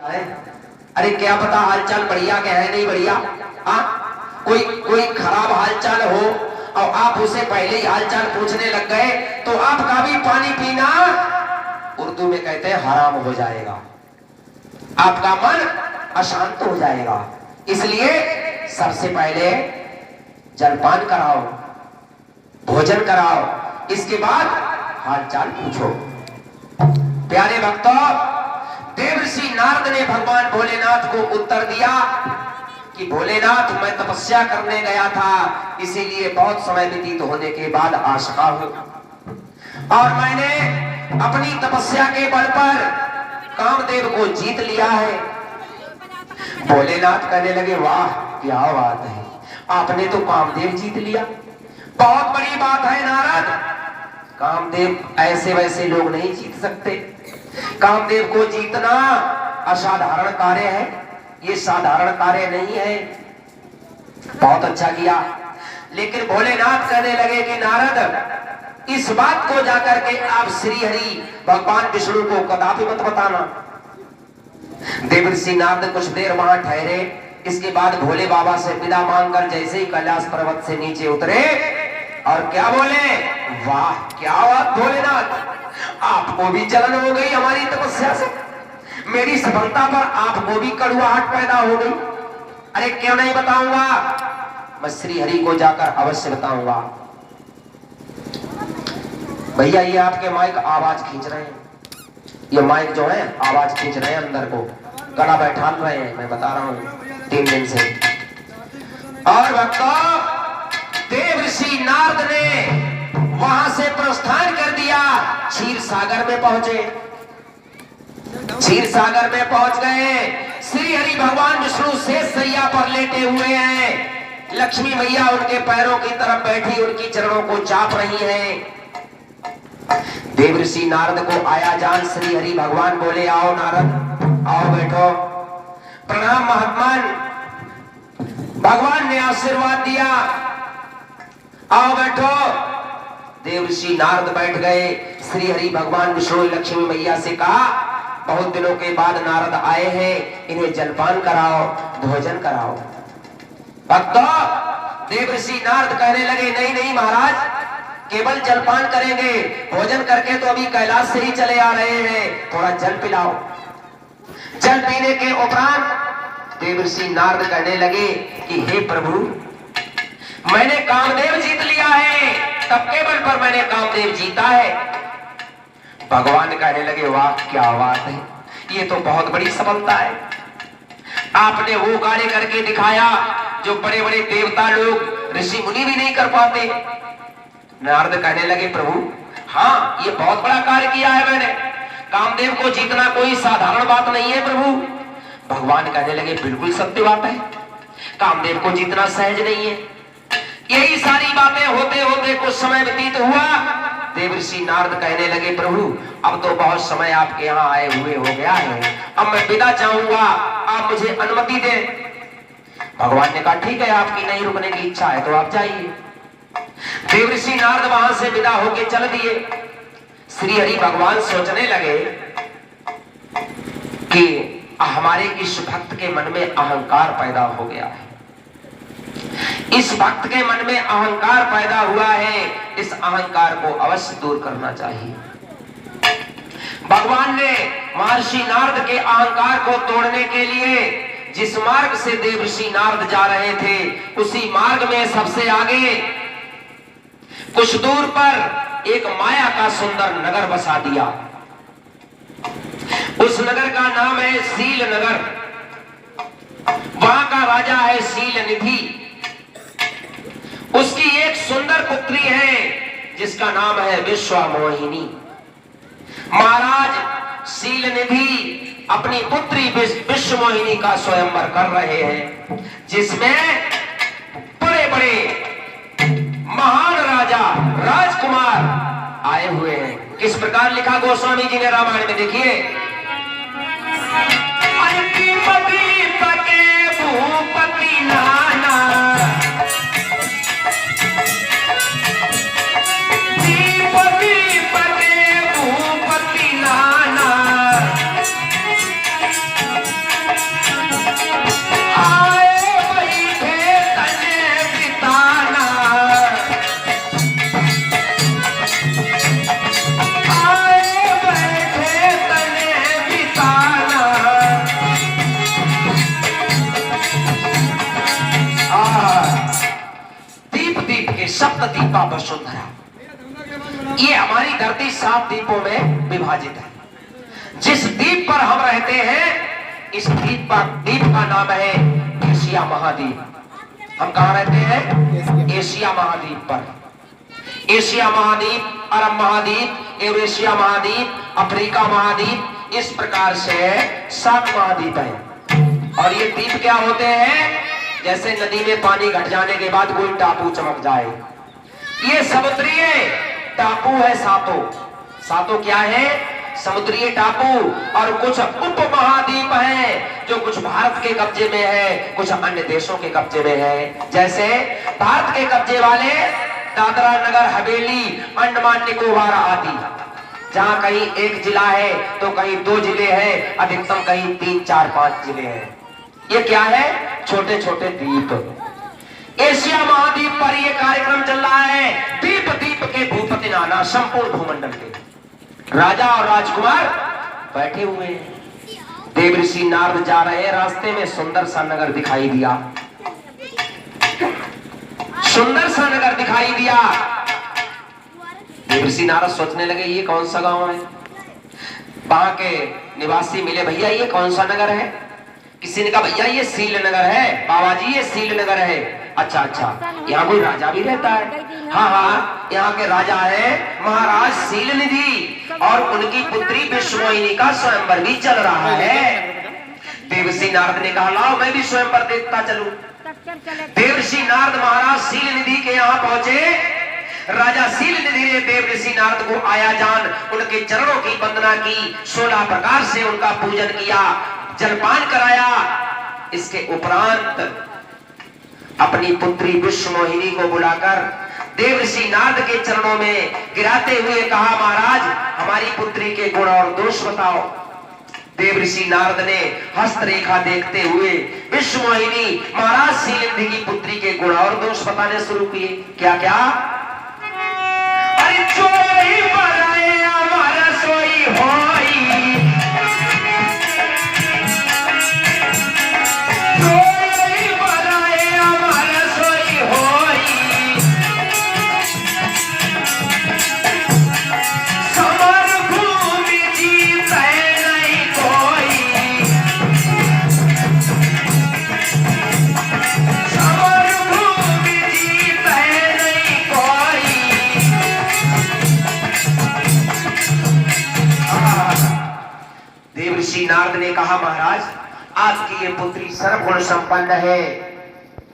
अरे क्या पता हालचाल बढ़िया के है नहीं बढ़िया। हाँ, कोई कोई खराब हालचाल हो और आप उसे पहले ही हालचाल पूछने लग गए तो आपका भी पानी पीना उर्दू में कहते हैं हराम हो जाएगा, आपका मन अशांत हो जाएगा। इसलिए सबसे पहले जलपान कराओ, भोजन कराओ, इसके बाद हालचाल पूछो। प्यारे भक्तों, देवर्षि नारद ने भगवान भोलेनाथ को उत्तर दिया कि भोलेनाथ, मैं तपस्या करने गया था, इसीलिए बहुत समय व्यतीत होने के बाद आ सका हूं और मैंने अपनी तपस्या के बल पर कामदेव को जीत लिया है। भोलेनाथ कहने लगे, वाह क्या बात है, आपने तो कामदेव जीत लिया, बहुत बड़ी बात है नारद। कामदेव ऐसे वैसे लोग नहीं जीत सकते, कामदेव को जीतना असाधारण कार्य है, ये साधारण कार्य नहीं है। बहुत अच्छा किया। लेकिन भोलेनाथ कहने लगे कि नारद, इस बात को जाकर के आप श्री हरि भगवान विष्णु को कदापि मत बताना। देवर्षि नारद कुछ देर वहां ठहरे, इसके बाद भोले बाबा से विदा मांगकर जैसे ही कैलाश पर्वत से नीचे उतरे और क्या बोले, वाह क्या बात भोलेनाथ, आपको भी जलन हो गई हमारी तपस्या से, मेरी सफलता पर आपको भी कड़ुआहट पैदा हो गई। अरे क्यों नहीं बताऊंगा, मैं श्री हरि को जाकर अवश्य बताऊंगा। भैया ये आपके माइक आवाज खींच रहे हैं, ये माइक जो है आवाज खींच रहे हैं, अंदर को गला बैठा रहे हैं, मैं बता रहा हूं 3 दिन से। और भक्तों, देवर्षि नारद ने वहां से प्रस्थान कर दिया, क्षीर सागर में पहुंचे। क्षीर सागर में पहुंच गए, श्री हरि भगवान विष्णु शेष सैया पर लेटे हुए हैं, लक्ष्मी मैया उनके पैरों की तरफ बैठी उनकी चरणों को चाप रही हैं। देवर्षि नारद को आया जान श्री हरि भगवान बोले, आओ नारद आओ बैठो। प्रणाम महात्मन, भगवान ने आशीर्वाद दिया, आओ बैठो। देवर्षि नारद बैठ गए। श्री हरि भगवान विष्णु लक्ष्मी मैया से कहा, बहुत दिनों के बाद नारद आए हैं, इन्हें जलपान कराओ, भोजन कराओ। भक्तों, देवर्षि नारद कहने लगे, नहीं नहीं महाराज, केवल जलपान करेंगे, भोजन करके तो अभी कैलाश से ही चले आ रहे हैं, थोड़ा जल पिलाओ। जल पीने के उपरांत देवर्षि नारद कहने लगे कि हे प्रभु, मैंने कामदेव जीत लिया है, तब के बल पर मैंने कामदेव जीता है। भगवान कहने लगे, वाह क्या बात है, ये तो बहुत बड़ी सफलता है, आपने वो कार्य करके दिखाया जो बड़े बड़े देवता लोग ऋषि मुनि भी नहीं कर पाते। नारद कहने लगे, प्रभु हाँ ये बहुत बड़ा कार्य किया है मैंने, कामदेव को जीतना कोई साधारण बात नहीं है प्रभु। भगवान कहने लगे, बिल्कुल सत्य बात है, कामदेव को जीतना सहज नहीं है। यही सारी बातें होते होते कुछ समय व्यतीत हुआ। देवर्षि नारद कहने लगे, प्रभु अब तो बहुत समय आपके यहाँ आए हुए हो गया है, अब मैं विदा चाहूंगा, आप मुझे अनुमति दें। भगवान ने कहा, ठीक है, आपकी नहीं रुकने की इच्छा है तो आप जाइए। देवर्षि नारद वहां से विदा होके चल दिए। श्री हरि भगवान सोचने लगे कि हमारे इस भक्त के मन में अहंकार पैदा हो गया है, इस भक्त के मन में अहंकार पैदा हुआ है, इस अहंकार को अवश्य दूर करना चाहिए। भगवान ने महर्षि नारद के अहंकार को तोड़ने के लिए जिस मार्ग से देवर्षि नारद जा रहे थे, उसी मार्ग में सबसे आगे कुछ दूर पर एक माया का सुंदर नगर बसा दिया। उस नगर का नाम है शील नगर। वहां का राजा है शील निधि। उसकी एक सुंदर पुत्री है जिसका नाम है विश्वामोहिनी। महाराज शील निधि अपनी पुत्री विश्वामोहिनी का स्वयंवर कर रहे हैं, जिसमें बड़े बड़े महान राजा राजकुमार आए हुए हैं। किस प्रकार लिखा गोस्वामी जी ने रामायण में, देखिए, भूपति नाना भूपति नाना दीपा वसुंधरा। ये हमारी धरती 7 द्वीपों में विभाजित है। जिस द्वीप पर हम रहते हैं इस द्वीप का नाम है एशिया महाद्वीप। हम कहां रहते हैं? एशिया महाद्वीप पर। एशिया महाद्वीप, अरब महाद्वीप, यूरेशिया महाद्वीप, अफ्रीका महाद्वीप, इस प्रकार से 7 महाद्वीप हैं। और ये द्वीप क्या होते हैं? जैसे नदी में पानी घट जाने के बाद कोई टापू चमक जाए, ये समुद्रीय टापू है। सातों क्या है? समुद्रीय टापू। और कुछ उप महाद्वीप हैं जो कुछ भारत के कब्जे में है, कुछ अन्य देशों के कब्जे में है। जैसे भारत के कब्जे वाले दादरा नगर हवेली, अंडमान निकोबार आदि, जहां कहीं 1 जिला है तो कहीं 2 जिले हैं, अधिकतम कहीं 3, 4, 5 जिले हैं। ये क्या है? छोटे छोटे द्वीप। एशिया महाद्वीप पर यह कार्यक्रम चल रहा है। द्वीप द्वीप के भूपति नाना, संपूर्ण भूमंडल के राजा और राजकुमार बैठे हुए हैं। देव ऋषि नारद जा रहे हैं, रास्ते में सुंदर सा नगर दिखाई दिया। सुंदर सा नगर दिखाई दिया। देव ऋषि नारद सोचने लगे ये कौन सा गांव है। वहां के निवासी मिले, भैया ये कौन सा नगर है? किसी ने कहा भैया ये सील नगर है। बाबा जी ये सील नगर है। अच्छा अच्छा, यहाँ कोई राजा भी रहता है? हाँ हाँ, यहाँ के राजा है महाराज सील निधि, और उनकी पुत्री विश्वमोहिनी का स्वयंवर भी चल रहा है। देवर्षि नारद ने कहा लाओ मैं भी स्वयंवर देखता चलूं। देवर्षि नारद महाराज सील निधि के यहाँ पहुंचे। राजा सील निधि ने देवर्षि नारद को आया जान उनके चरणों की वंदना की, 16 प्रकार से उनका पूजन किया, जलपान कराया। इसके उपरांत अपनी पुत्री विश्वमोहिनी को बुलाकर देवर्षि नारद के चरणों में गिराते हुए कहा महाराज हमारी पुत्री के गुण और दोष बताओ। देवर्षि नारद ने हस्तरेखा देखते हुए विश्वमोहिनी महाराज सीलिंदी की पुत्री के गुण और दोष बताने शुरू किए। क्या क्या? अरे चोरी बनाए हमारा सोई होई, नारद ने कहा महाराज आपकी ये पुत्री सर्वगुण संपन्न है,